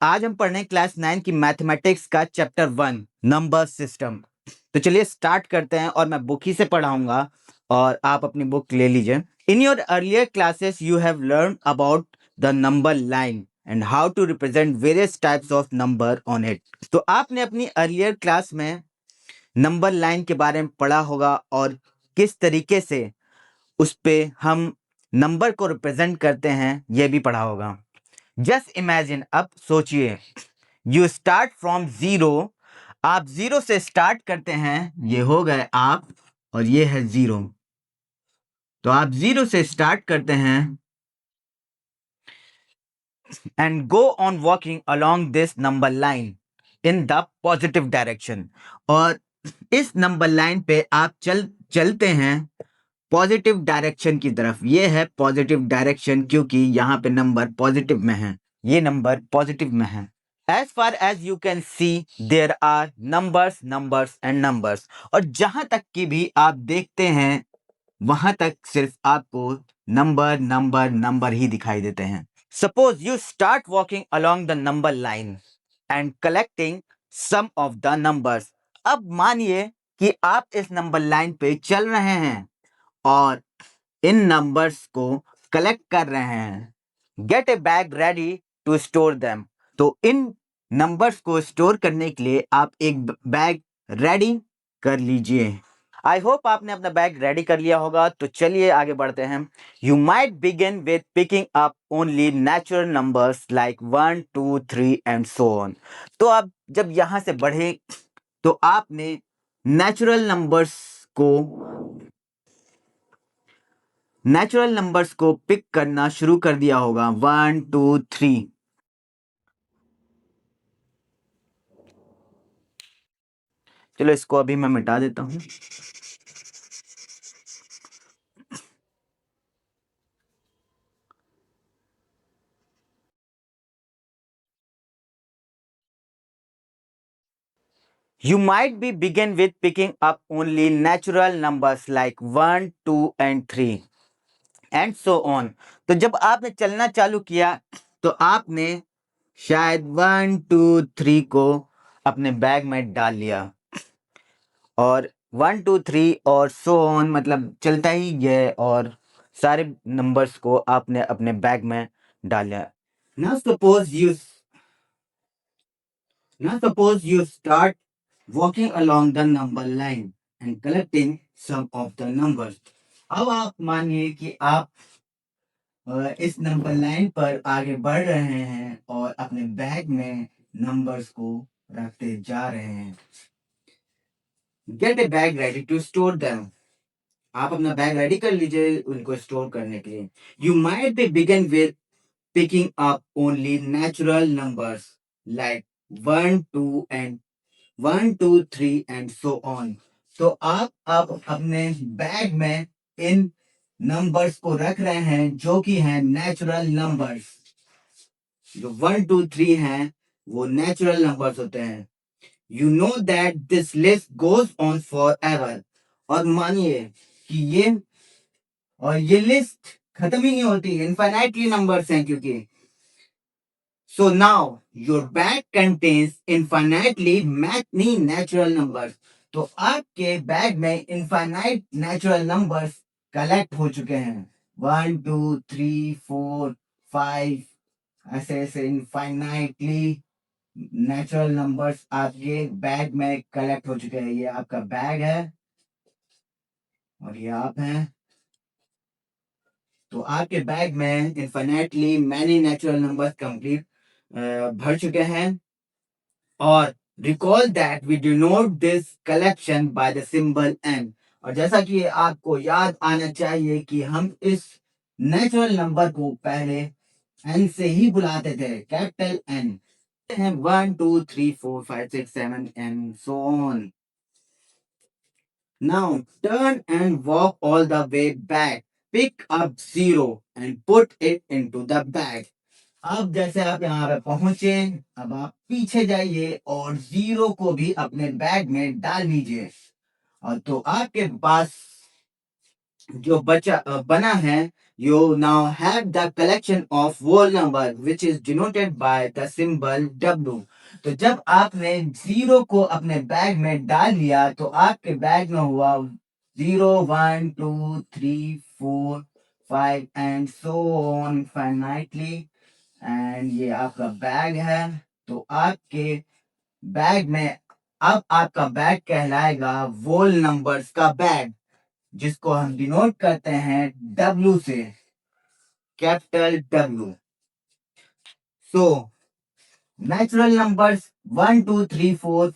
आज हम पढ़ने क्लास 9 की मैथमेटिक्स का चैप्टर 1 नंबर सिस्टम। तो चलिए स्टार्ट करते हैं और मैं बुक ही से पढ़ाऊंगा और आप अपनी बुक ले लीजिए। In your earlier classes you have learn about the number line and how to represent various types of number on it. तो आपने अपनी अर्लियर क्लास में नंबर लाइन के बारे में पढ़ा होगा और किस तरीके से उस पे हम नंबर को रिप्रेजेंट करते हैं यह भी पढ़ा होगा। जस्ट इमेजिन, अब सोचिए, यू स्टार्ट फ्रॉम जीरो। आप जीरो से स्टार्ट करते हैं, ये हो गए आप और ये है जीरो। तो आप जीरो से स्टार्ट करते हैं and go on walking along this number line in the positive direction. और इस नंबर लाइन पे आप चलते हैं पॉजिटिव डायरेक्शन की तरफ। ये है पॉजिटिव डायरेक्शन क्योंकि यहाँ पे नंबर पॉजिटिव में है, ये नंबर पॉजिटिव में है। As far as you can see, there are numbers, numbers and numbers. और जहां तक की भी आप देखते हैं वहां तक सिर्फ आपको नंबर नंबर नंबर ही दिखाई देते हैं। Suppose you start walking along the number line and collecting some of the numbers. अब मानिए कि आप इस नंबर लाइन पे चल रहे हैं और इन नंबर्स को कलेक्ट कर रहे हैं। Get a bag ready to store them. तो इन नंबर्स को स्टोर करने के लिए आप एक बैग रेडी कर लीजिए। आई होप आपने अपना बैग रेडी कर लिया होगा। तो चलिए आगे बढ़ते हैं। You might begin with picking up only natural numbers like 1 2 3 and so on. तो आप जब यहां से बढ़े तो आपने नेचुरल नंबर्स को पिक करना शुरू कर दिया होगा। 1 2 3। चलो इसको अभी मैं मिटा देता हूं। You might be begin with picking up only natural numbers like 1 2 and 3 and so on। तो जब आपने चलना चालू किया तो आपने शायद 1 2 3 को अपने बैग में डाल लिया और 1 2 3 और सो ऑन मतलब चलता ही गया और सारे नंबर्स को आपने अपने बैग में डाला। Now suppose you start walking along the number line and collecting some of the numbers। अब आप मानिए कि आप इस नंबर लाइन पर आगे बढ़ रहे हैं और अपने बैग में नंबर्स को रखते जा रहे हैं। Get a bag ready to store them. आप अपना बैग रेडी कर लीजिए उनको स्टोर करने के लिए। You might be begin with picking up only natural numbers like 1 2 and 1 2 3 and so on। तो आप अपने बैग में इन नंबर्स को रख रहे हैं जो कि हैं नेचुरल नंबर्स। जो 1 2 3 हैं वो नेचुरल नंबर्स होते हैं। You know that this list goes on for ever. और मानिए कि ये लिस्ट खत्म ही नहीं होती, इनफाइनाइटली नंबर्स हैं क्योंकि। So now your bag contains infinitely many natural numbers। तो आपके बैग में इनफाइनाइट नेचुरल नंबर्स कलेक्ट हो चुके हैं। 1 2 3 4 5 ऐसे ऐसे इनफाइनाइटली नेचुरल नंबर्स आपके बैग में कलेक्ट हो चुके हैं। ये आपका बैग है और ये आप हैं। तो आपके बैग में infinitely many natural numbers complete भर चुके हैं। और recall that we denote this collection by the symbol N. और जैसा कि आपको याद आना चाहिए कि हम इस नेचुरल नंबर को पहले एन से ही बुलाते थे, capital N. 1 2 3 4 5 6 7 and so on. Now turn and walk all the way back. Pick up zero and put it into the bag. अब जैसे आप यहाँ पे पहुंचे, अब आप पीछे जाइए और जीरो को भी अपने बैग में डाल लीजिए। और तो आपके पास जो बना है you now have the collection of whole number which is denoted by the symbol W. तो जब आपने जीरो को अपने बैग में डाल लिया तो आपके बैग में हुआ 0 1 2 3 4 5 and so on infinitely, and ये आपका बैग है। तो आपके बैग में अब आपका बैग कहलाएगा वोल नंबर्स का बैग, जिसको हम डिनोट करते हैं W से, capital W। So natural numbers 1 2 3 4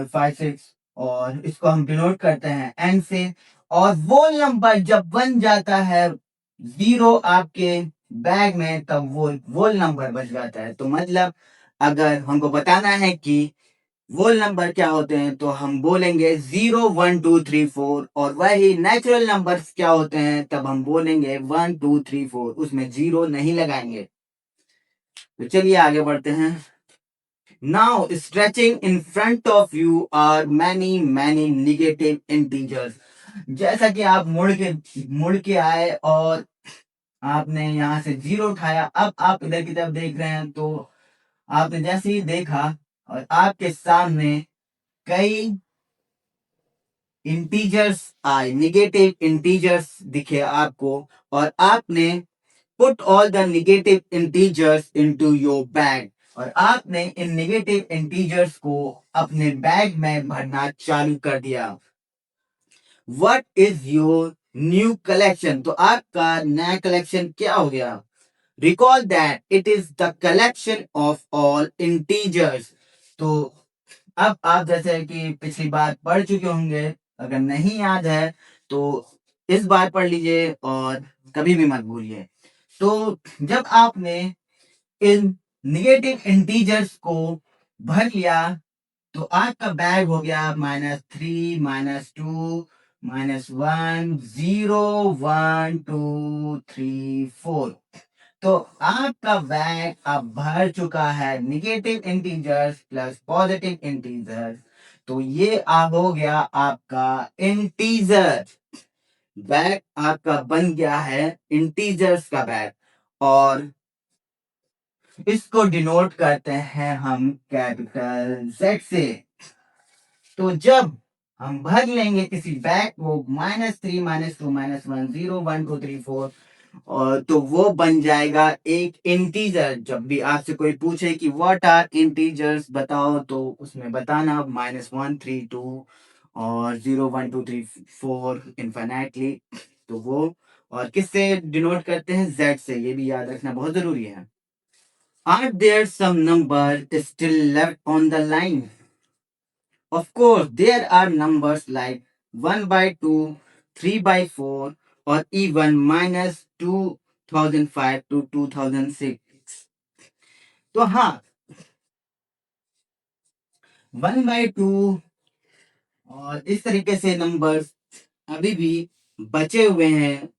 5 6 और इसको हम डिनोट करते हैं N से। और वो नंबर जब बन जाता है जीरो आपके बैग में तब वो नंबर बच जाता है। तो मतलब अगर हमको बताना है कि वोल नंबर क्या होते हैं तो हम बोलेंगे 0 1 2 3 4, और वही नेचुरल नंबर्स क्या होते हैं तब हम बोलेंगे 1 2 3 4, उसमें जीरो नहीं लगाएंगे। तो चलिए आगे बढ़ते हैं। Now stretching in front of you are many many negative integers. जैसा कि आप मुड़ के आए और आपने यहाँ से जीरो उठाया, अब आप इधर की तरफ देख रहे हैं तो आपने जैसे ही देखा और आपके सामने कई इंटीजर्स आए, निगेटिव इंटीजर्स दिखे आपको, और आपने put all the negative integers into your bag, और आपने इन निगेटिव इंटीजर्स को अपने बैग में भरना चालू कर दिया। What is your new collection? तो आपका नया कलेक्शन क्या हो गया? Recall that it is the collection of all integers. तो अब आप जैसे कि पिछली बार पढ़ चुके होंगे, अगर नहीं याद है तो इस बार पढ़ लीजिए और कभी भी मत भूलिए। तो जब आपने इन निगेटिव इंटीजर्स को भर लिया तो आपका बैग हो गया -3 -2 -1 0 1 2 3 4। तो आपका बैग अब भर चुका है negative integers plus positive integers. तो ये अब हो गया आपका इंटीजर बैग, आपका बन गया है इंटीजर्स का बैग, और इसको डिनोट करते हैं हम कैपिटल Z से। तो जब हम भर लेंगे किसी बैग को -3 -2 -1 0 1 2 3 4, और तो वो बन जाएगा एक इंटीजर। जब भी आपसे कोई पूछे कि व्हाट आर इंटीजर्स बताओ, तो उसमें बताना -1 3 2 और 0 1 2 3 4 इनफाइनाइटली। तो वो और किससे डिनोट करते हैं? Z से। ये भी याद रखना बहुत जरूरी है। Are there some number still left on the line? Of course, there are numbers like 1/2, 3/4, or even -2005 to 2006. तो हाँ, 1/2 और इस तरीके से नंबर्स अभी भी बचे हुए हैं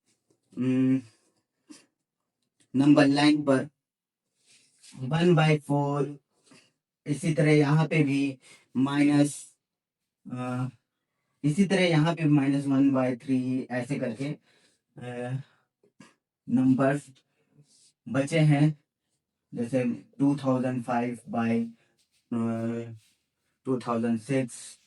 नंबर लाइन पर। 1/4, इसी तरह यहाँ पे भी माइनस, इसी तरह यहाँ पे -1/3, ऐसे करके नंबर्स बचे हैं। जैसे 2005/2006।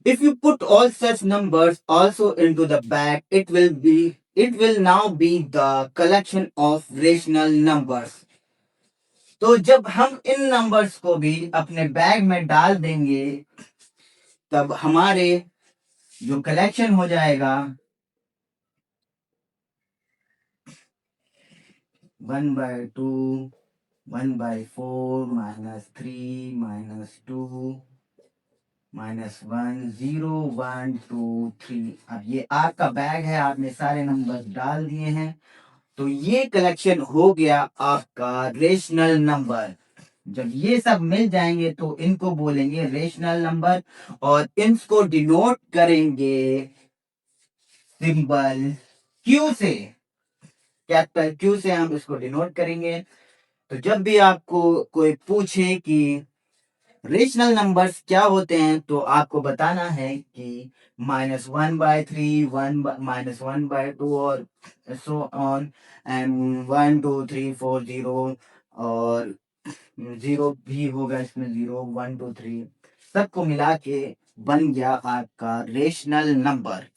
If you put all such numbers also into the bag, it will now be the collection of rational numbers. तो जब हम इन नंबर्स को भी अपने बैग में डाल देंगे तब हमारे जो कलेक्शन हो जाएगा 1/2 1/4 -3 -2 -1 0 1 2 3। अब ये आपका बैग है, आपने सारे नंबर डाल दिए हैं, तो ये कलेक्शन हो गया आपका रेशनल नंबर। जब ये सब मिल जाएंगे तो इनको बोलेंगे रेशनल नंबर, और इनको डिनोट करेंगे सिंबल Q से, कैपिटल Q से हम इसको डिनोट करेंगे। तो जब भी आपको कोई पूछे कि रेशनल नंबर्स क्या होते हैं, तो आपको बताना है कि -1/3, -1/2 और सो ऑन, एंड 1 2 3 4 0, और 0 भी होगा इसमें, 0 1 2 3 सबको मिला के बन गया आपका रेशनल नंबर।